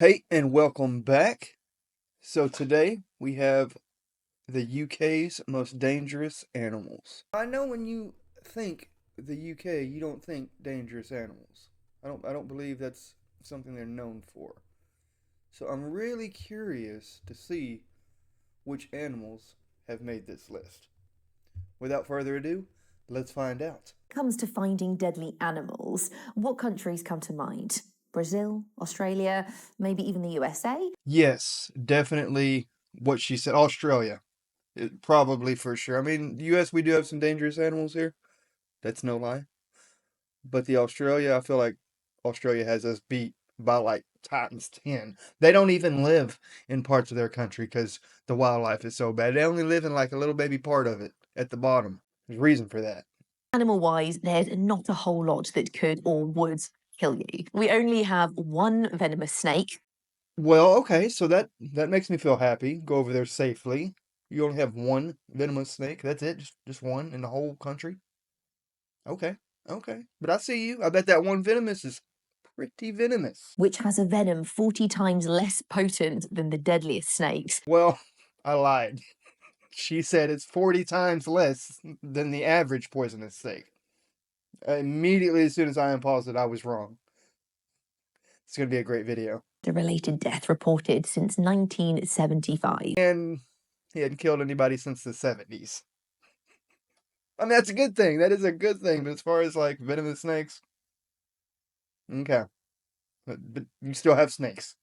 Hey, and welcome back. So today we have the UK's most dangerous animals. I know when you think the UK, you don't think dangerous animals. I don't believe that's something they're known for. So I'm really curious to see which animals have made this list. Without further ado, let's find out. Comes to finding deadly animals, what countries come to mind? Brazil, Australia, maybe even the USA? Yes, definitely what she said. Australia. Probably for sure. I mean, the US, we do have some dangerous animals here. That's no lie. But the Australia, I feel like Australia has us beat by like times 10. They don't even live in parts of their country because the wildlife is so bad. They only live in like a little baby part of it at the bottom. There's a reason for that. Animal-wise, there's not a whole lot that could or would kill you. We only have one venomous snake. Well, okay, so that makes me feel happy. Go over there safely. You only have one venomous snake. That's it. Just one in the whole country. Okay, okay. But I see you. I bet that one venomous is pretty venomous. Which has a venom 40 times less potent than the deadliest snakes. Well, I lied. She said it's 40 times less than the average poisonous snake. Immediately, as soon as I unpaused it, I was wrong. It's going to be a great video. The related death reported since 1975. And he hadn't killed anybody since the 70s. I mean, that's a good thing. That is a good thing. But as far as like venomous snakes, okay. But you still have snakes.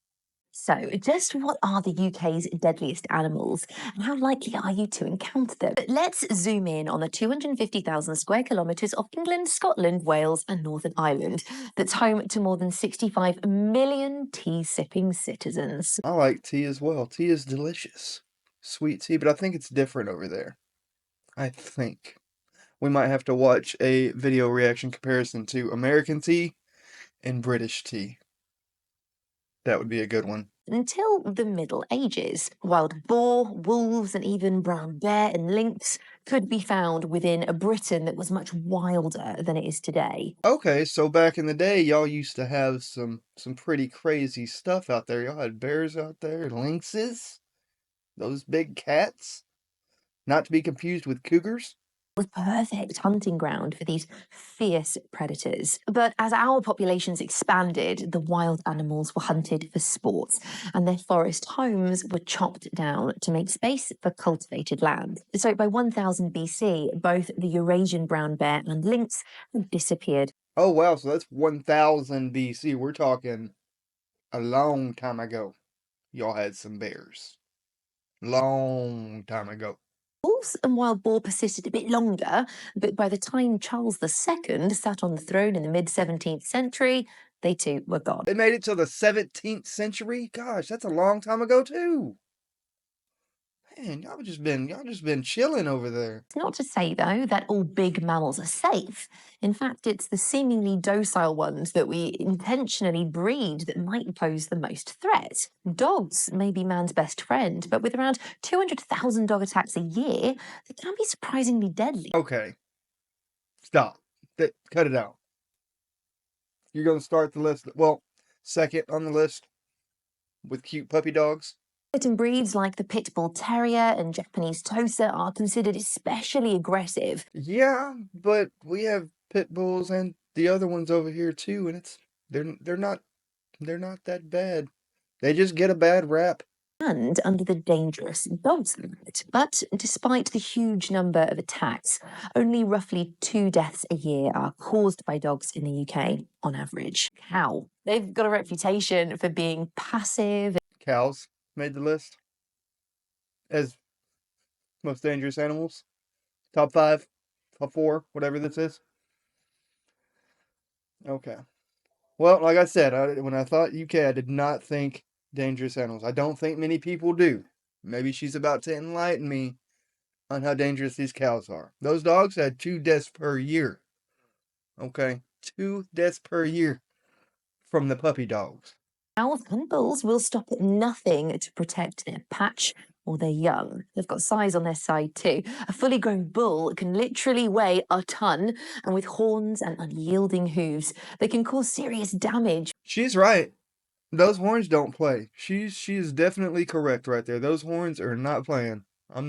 So, just what are the UK's deadliest animals, and how likely are you to encounter them? But let's zoom in on the 250,000 square kilometres of England, Scotland, Wales, and Northern Ireland that's home to more than 65 million tea-sipping citizens. I like tea as well. Tea is delicious. Sweet tea, but I think it's different over there. I think. We might have to watch a video reaction comparison to American tea and British tea. That would be a good one. Until the Middle Ages, wild boar, wolves, and even brown bear and lynx could be found within a Britain that was much wilder than it is today. Okay, so back in the day, y'all used to have some pretty crazy stuff out there. Y'all had bears out there, lynxes, those big cats, not to be confused with cougars. Was perfect hunting ground for these fierce predators. But as our populations expanded, the wild animals were hunted for sport, and their forest homes were chopped down to make space for cultivated land. So by 1000 BC, both the Eurasian brown bear and lynx had disappeared. Oh wow, so that's 1000 BC. We're talking a long time ago. Y'all had some bears. Long time ago. Wolves and wild boar persisted a bit longer, but by the time Charles II sat on the throne in the mid 17th century, they too were gone. They made it till the 17th century? Gosh, that's a long time ago too. Man, y'all just been chilling over there. It's not to say, though, that all big mammals are safe. In fact, it's the seemingly docile ones that we intentionally breed that might pose the most threat. Dogs may be man's best friend, but with around 200,000 dog attacks a year, they can be surprisingly deadly. Okay. Stop. Cut it out. You're going to start the list. Well, second on the list with cute puppy dogs. Certain breeds like the Pit Bull Terrier and Japanese Tosa are considered especially aggressive. Yeah, but we have pit bulls and the other ones over here too, and they're not that bad. They just get a bad rap. And under the dangerous dogs limit. But despite the huge number of attacks, only roughly 2 deaths a year are caused by dogs in the UK on average. How? They've got a reputation for being passive. Cows made the list as most dangerous animals. Top 5, top 4, whatever this is. Okay. Well, like I said, when I thought UK, I did not think dangerous animals. I don't think many people do. Maybe she's about to enlighten me on how dangerous these cows are. Those dogs had 2 deaths per year. Okay? 2 deaths per year from the puppy dogs. Cows and bulls will stop at nothing to protect their patch or their young. They've got size on their side too. A fully grown bull can literally weigh a ton, and with horns and unyielding hooves, they can cause serious damage. She's right. Those horns don't play. She is definitely correct right there. Those horns are not playing. I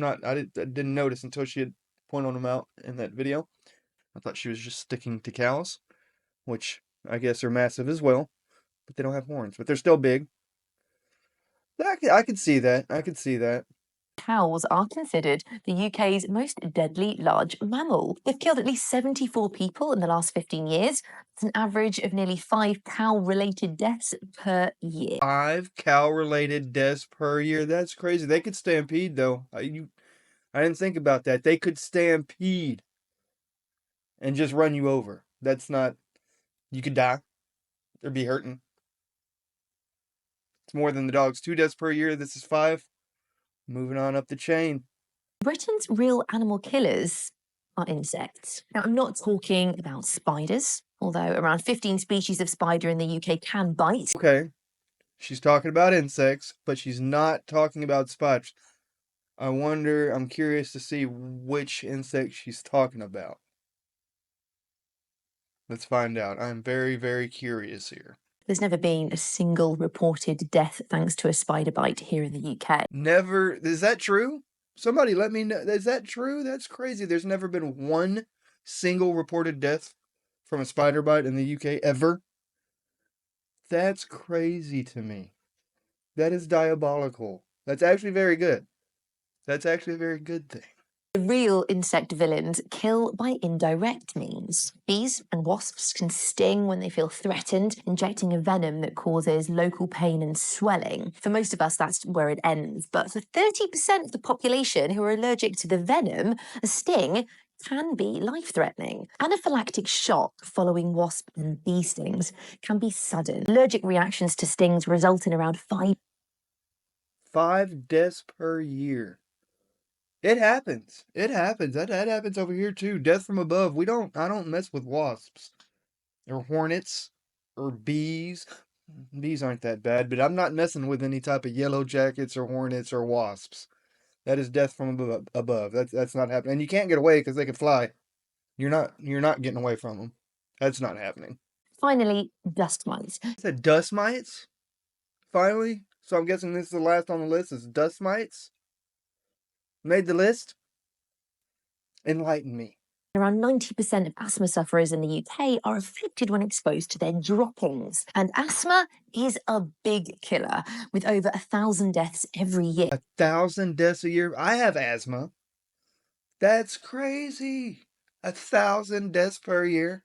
didn't notice until she had pointed them out in that video. I thought she was just sticking to cows, which I guess are massive as well, but they don't have horns, but they're still big. I could see that. I could see that. Cows are considered the UK's most deadly large mammal. They've killed at least 74 people in the last 15 years. It's an average of nearly 5 cow-related deaths per year. 5 cow-related deaths per year. That's crazy. They could stampede though. I didn't think about that. They could stampede and just run you over. That's not. You could die or be hurting. It's more than the dogs. 2 deaths per year. This is 5. Moving on up the chain. Britain's real animal killers are insects. Now, I'm not talking about spiders, although around 15 species of spider in the UK can bite. Okay. She's talking about insects, but she's not talking about spiders. I'm curious to see which insect she's talking about. Let's find out. I'm very, very curious here. There's never been a single reported death thanks to a spider bite here in the UK. Never. Is that true? Somebody let me know. Is that true? That's crazy. There's never been one single reported death from a spider bite in the UK ever. That's crazy to me. That is diabolical. That's actually very good. That's actually a very good thing. The real insect villains kill by indirect means. Bees and wasps can sting when they feel threatened, injecting a venom that causes local pain and swelling. For most of us, that's where it ends. But for 30% of the population who are allergic to the venom, a sting can be life-threatening. Anaphylactic shock following wasp and bee stings can be sudden. Allergic reactions to stings result in around 5 deaths per year. It happens. It happens. That happens over here too. Death from above. I don't mess with wasps or hornets or bees. Bees aren't that bad, but I'm not messing with any type of yellow jackets or hornets or wasps. That is death from above. That's not happening. And you can't get away because they can fly. You're not getting away from them. That's not happening. Finally, dust mites. Is that dust mites? Finally? So I'm guessing this is the last on the list is dust mites? Made the list? Enlighten me. Around 90% of asthma sufferers in the UK are afflicted when exposed to their droppings. And asthma is a big killer, with over 1,000 deaths every year. 1,000 deaths a year? I have asthma. That's crazy. 1,000 deaths per year?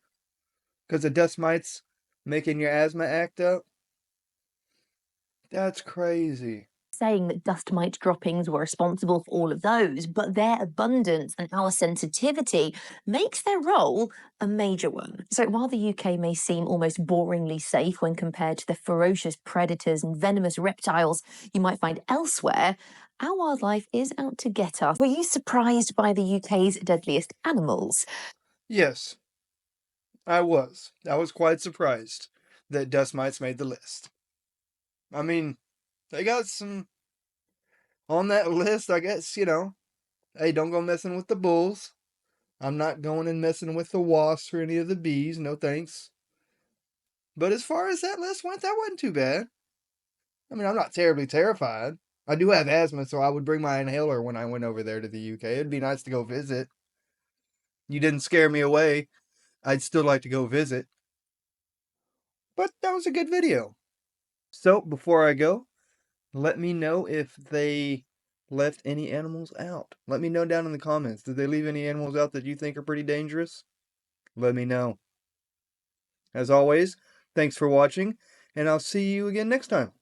Because the dust mites making your asthma act up? That's crazy. Saying that dust mite droppings were responsible for all of those, but their abundance and our sensitivity makes their role a major one. So while the UK may seem almost boringly safe when compared to the ferocious predators and venomous reptiles you might find elsewhere, our wildlife is out to get us. Were you surprised by the UK's deadliest animals? Yes, I was. I was quite surprised that dust mites made the list. I mean, they got some on that list, I guess, hey, don't go messing with the bulls. I'm not going and messing with the wasps or any of the bees, no thanks. But as far as that list went, that wasn't too bad. I mean, I'm not terribly terrified. I do have asthma, so I would bring my inhaler when I went over there to the UK. It'd be nice to go visit. You didn't scare me away. I'd still like to go visit. But that was a good video. So, before I go, let me know if they left any animals out. Let me know down in the comments. Did they leave any animals out that you think are pretty dangerous? Let me know. As always, thanks for watching, and I'll see you again next time.